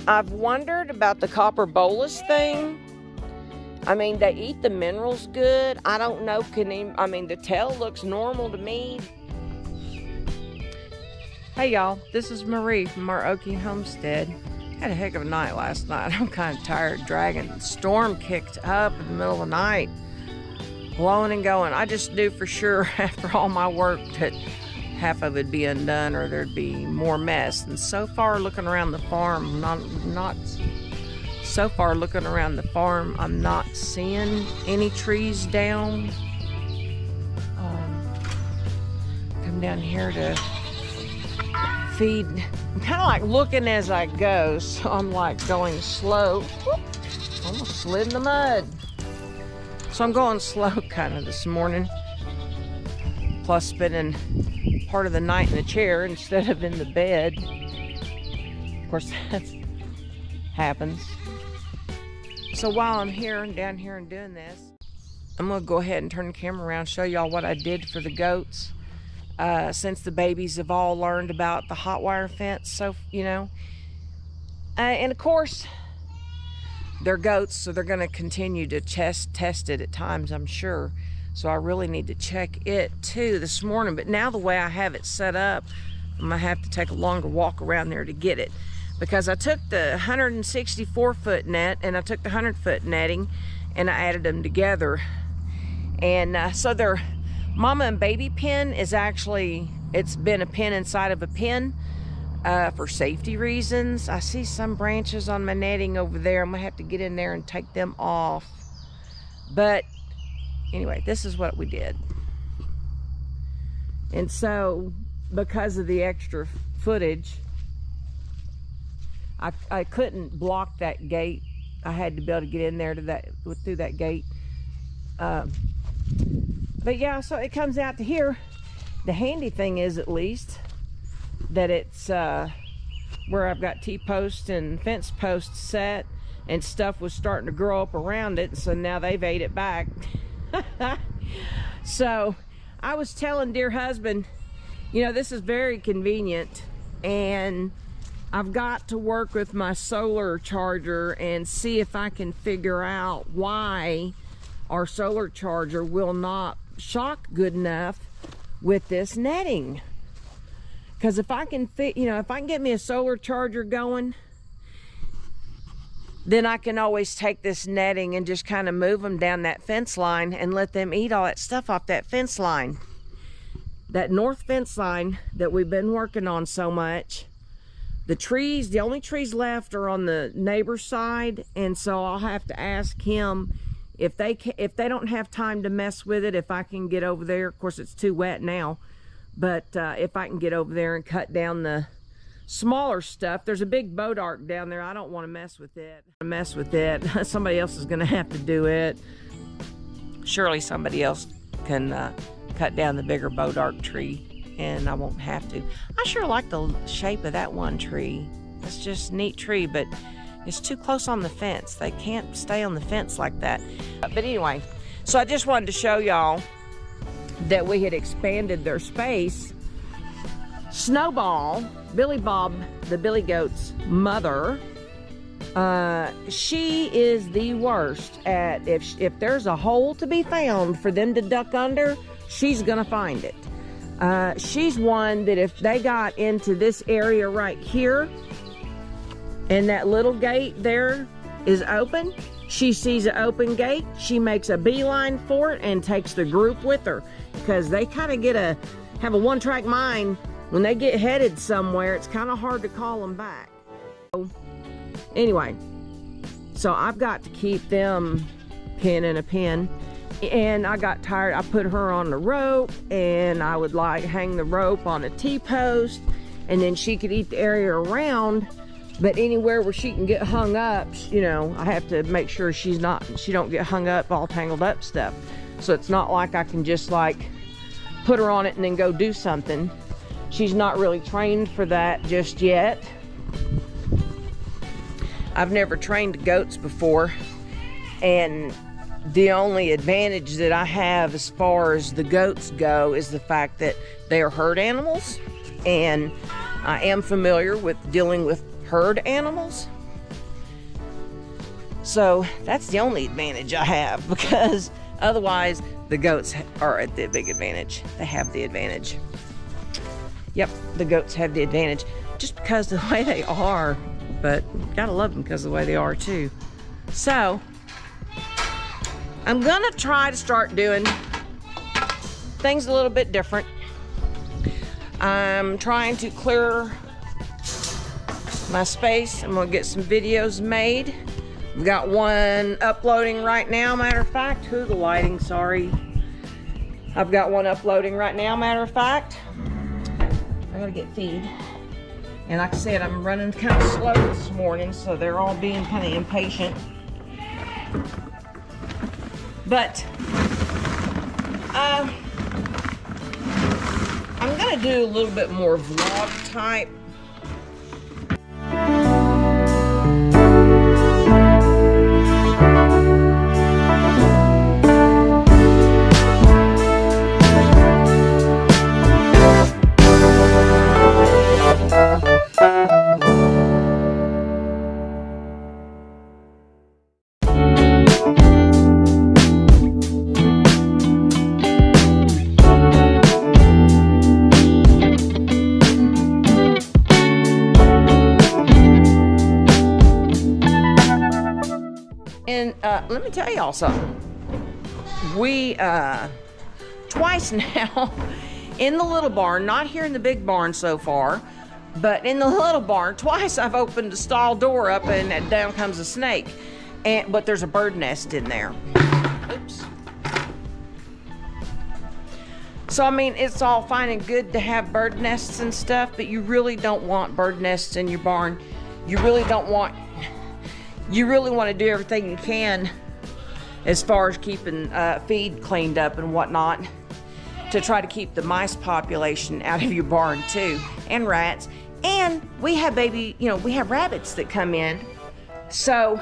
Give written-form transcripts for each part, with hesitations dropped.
I've wondered about the copper bolus thing. I mean, they eat the minerals good. I don't know, I mean, the tail looks normal to me. Hey y'all, this is Marie from our Okie homestead. Had a heck of a night last night. I'm kind of tired dragging. The storm kicked up in the middle of the night, blowing and going. I just knew for sure after all my work that half of it'd be undone or there'd be more mess. And so far looking around the farm, so far looking around the farm, I'm not seeing any trees down. Come down here to feed. I'm kind of like looking as I go, so I'm like going slow. Whoop, almost slid in the mud. So I'm going slow kind of this morning. Plus spending part of the night in the chair instead of in the bed. Of course, that happens. So while I'm here and down here and doing this, I'm gonna go ahead and turn the camera around and show y'all what I did for the goats. Since the babies have all learned about the hot wire fence, so you know, and of course they're goats, so they're going to continue to test it at times, I'm sure. So I really need to check it too this morning. But now the way I have it set up, I'm gonna have to take a longer walk around there to get it, because I took the 164-foot net and I took the 100-foot netting and I added them together, and so they're mama and baby pen is actually, it's been a pen inside of a pen for safety reasons. I see some branches on my netting over there. I'm gonna have to get in there and take them off. But anyway, this is what we did. And so because of the extra footage, I couldn't block that gate. I had to be able to get in there to through that gate. But yeah, so it comes out to here. The handy thing is, at least, that it's where I've got T-posts and fence posts set, and stuff was starting to grow up around it, so now they've ate it back. So I was telling dear husband, you know, this is very convenient, and I've got to work with my solar charger and see if I can figure out why our solar charger will not shock good enough with this netting. Because if I can fit, you know, if I can get me a solar charger going, then I can always take this netting and just kind of move them down that fence line and let them eat all that stuff off that fence line. That north fence line that we've been working on so much, the trees, the only trees left are on the neighbor's side, and so I'll have to ask him if they don't have time to mess with it, if I can get over there. Of course, it's too wet now, but if I can get over there and cut down the smaller stuff. There's a big boat arc down there. I don't want to mess with it. Somebody else is going to have to do it. Surely somebody else can cut down the bigger boat arc tree, and I won't have to. I sure like the shape of that one tree. It's just a neat tree, but it's too close on the fence. They can't stay on the fence like that. But anyway, so I just wanted to show y'all that we had expanded their space. Snowball, Billy Bob, the Billy Goat's mother, she is the worst at, if there's a hole to be found for them to duck under, she's gonna find it. She's one that if they got into this area right here, and that little gate there is open, she sees an open gate, she makes a beeline for it and takes the group with her, because they kind of have a one-track mind. When they get headed somewhere, it's kind of hard to call them back. So, anyway, so I've got to keep them pin in a pin, and I got tired. I put her on the rope, and I would like hang the rope on a T-post, and then she could eat the area around. But anywhere where she can get hung up, you know, I have to make sure she don't get hung up, all tangled up stuff. So it's not like I can just like put her on it and then go do something. She's not really trained for that just yet. I've never trained goats before, and the only advantage that I have as far as the goats go is the fact that they are herd animals, and I am familiar with dealing with herd animals. So that's the only advantage I have, because otherwise the goats are at the big advantage. They have the advantage. Yep, the goats have the advantage just because of the way they are, but gotta love them because of the way they are too. So I'm gonna try to start doing things a little bit different. I'm trying to clear my space. I'm gonna get some videos made. We've got one uploading right now, matter of fact. The lighting, sorry. I've got one uploading right now, matter of fact. I gotta get feed. And like I said, I'm running kind of slow this morning, so they're all being kind of impatient. But I'm gonna do a little bit more vlog type. And let me tell y'all something. We, twice now, in the little barn, not here in the big barn so far, but in the little barn, twice I've opened the stall door up and down comes a snake. But there's a bird nest in there. Oops. So, I mean, it's all fine and good to have bird nests and stuff, but you really don't want bird nests in your barn. You really want to do everything you can as far as keeping feed cleaned up and whatnot to try to keep the mice population out of your barn too, and rats. And we have we have rabbits that come in. So,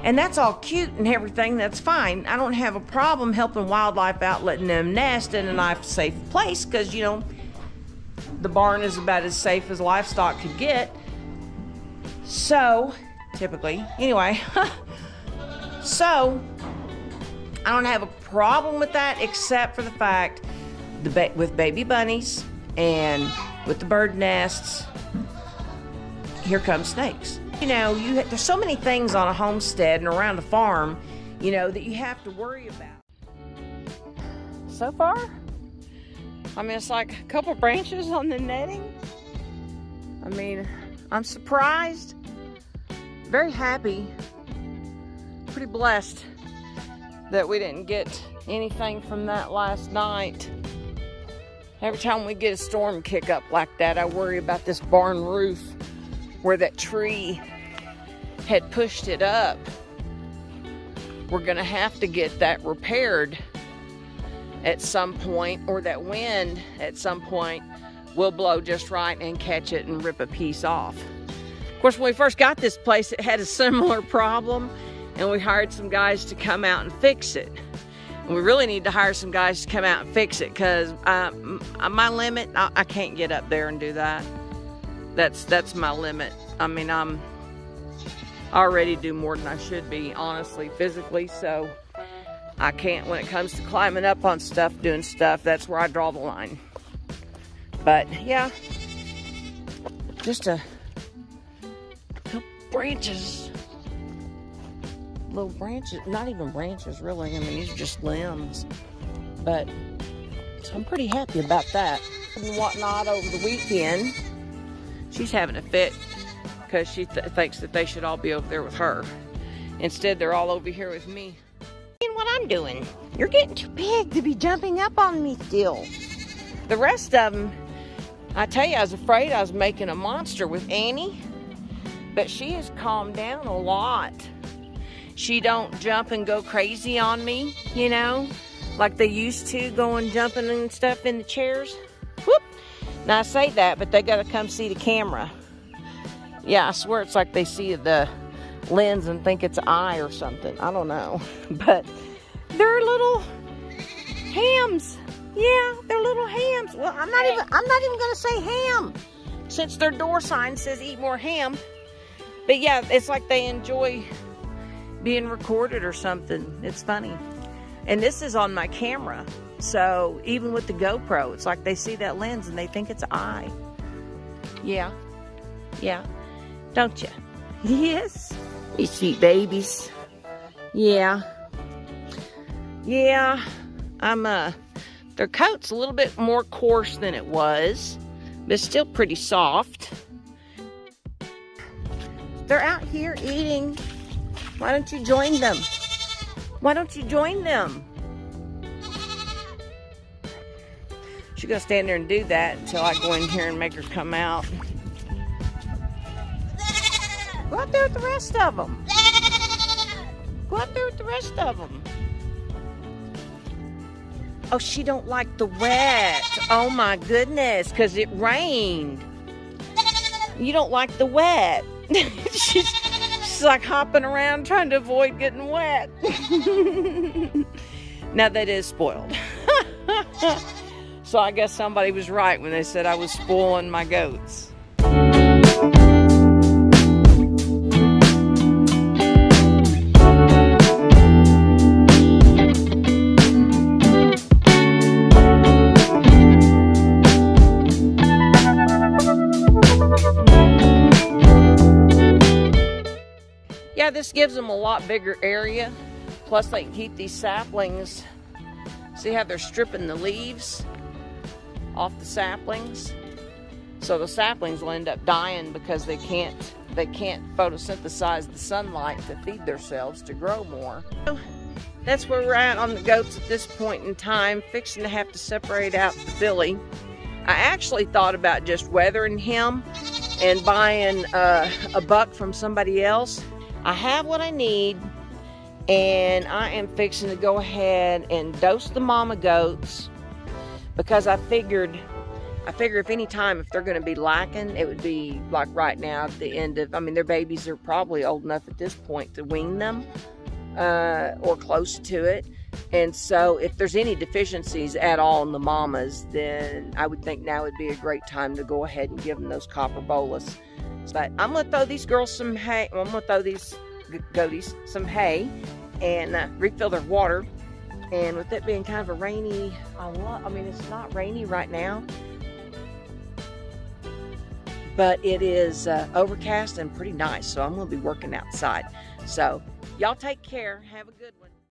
and that's all cute and everything, that's fine. I don't have a problem helping wildlife out, letting them nest in a nice, safe place, because, the barn is about as safe as livestock could get. So, typically, anyway. So, I don't have a problem with that, except for the fact with baby bunnies and with the bird nests, here come snakes. There's so many things on a homestead and around a farm, that you have to worry about. So far, I mean, it's like a couple branches on the netting. I mean, I'm surprised, very happy, pretty blessed that we didn't get anything from that last night. Every time we get a storm kick up like that, I worry about this barn roof where that tree had pushed it up. We're gonna have to get that repaired at some point, or that wind at some point will blow just right and catch it and rip a piece off. Of course, when we first got this place, it had a similar problem, and we hired some guys to come out and fix it. And we really need to hire some guys to come out and fix it, because my limit, I can't get up there and do that. That's my limit. I mean, I already do more than I should be, honestly, physically, so I can't, when it comes to climbing up on stuff, doing stuff, that's where I draw the line. But yeah, just a couple branches, little branches, not even branches really, I mean, these are just limbs. But, so I'm pretty happy about that. And whatnot over the weekend, she's having a fit because she thinks that they should all be over there with her. Instead, they're all over here with me. And what I'm doing, you're getting too big to be jumping up on me still. The rest of them, I tell you, I was afraid I was making a monster with Annie, but she has calmed down a lot. She don't jump and go crazy on me, like they used to, going jumping and stuff in the chairs. Whoop! Now I say that, but they gotta come see the camera. Yeah, I swear it's like they see the lens and think it's an eye or something. I don't know. But they're little hams. Yeah, they're little hams. Well, I'm not even gonna say ham, since their door sign says eat more ham. But yeah, it's like they enjoy being recorded or something. It's funny. And this is on my camera. So even with the GoPro, it's like they see that lens and they think it's an eye. Yeah. Yeah. Don't you? Yes. You sweet babies. Yeah. Yeah. Their coat's a little bit more coarse than it was, but it's still pretty soft. They're out here eating. Why don't you join them? Why don't you join them? She's gonna stand there and do that until I go in here and make her come out. Go out there with the rest of them. Go out there with the rest of them. Oh, she don't like the wet. Oh my goodness, because it rained. You don't like the wet. she's like hopping around trying to avoid getting wet. Now that is spoiled. So I guess somebody was right when they said I was spoiling my goats. Yeah, this gives them a lot bigger area. Plus they can keep these saplings. See how they're stripping the leaves off the saplings? So the saplings will end up dying because they can't photosynthesize the sunlight to feed themselves to grow more. So that's where we're at on the goats at this point in time, fixing to have to separate out the filly. I actually thought about just weathering him and buying a buck from somebody else. I have what I need, and I am fixing to go ahead and dose the mama goats because I figure if any time if they're going to be lacking, it would be like right now at the end of, I mean, their babies are probably old enough at this point to wean them or close to it. And so if there's any deficiencies at all in the mamas, then I would think now would be a great time to go ahead and give them those copper bolus. But I'm going to throw these girls some hay. I'm going to throw these goaties some hay and refill their water. And with it being kind of a rainy, I mean, it's not rainy right now, but it is overcast and pretty nice. So I'm going to be working outside. So y'all take care. Have a good one.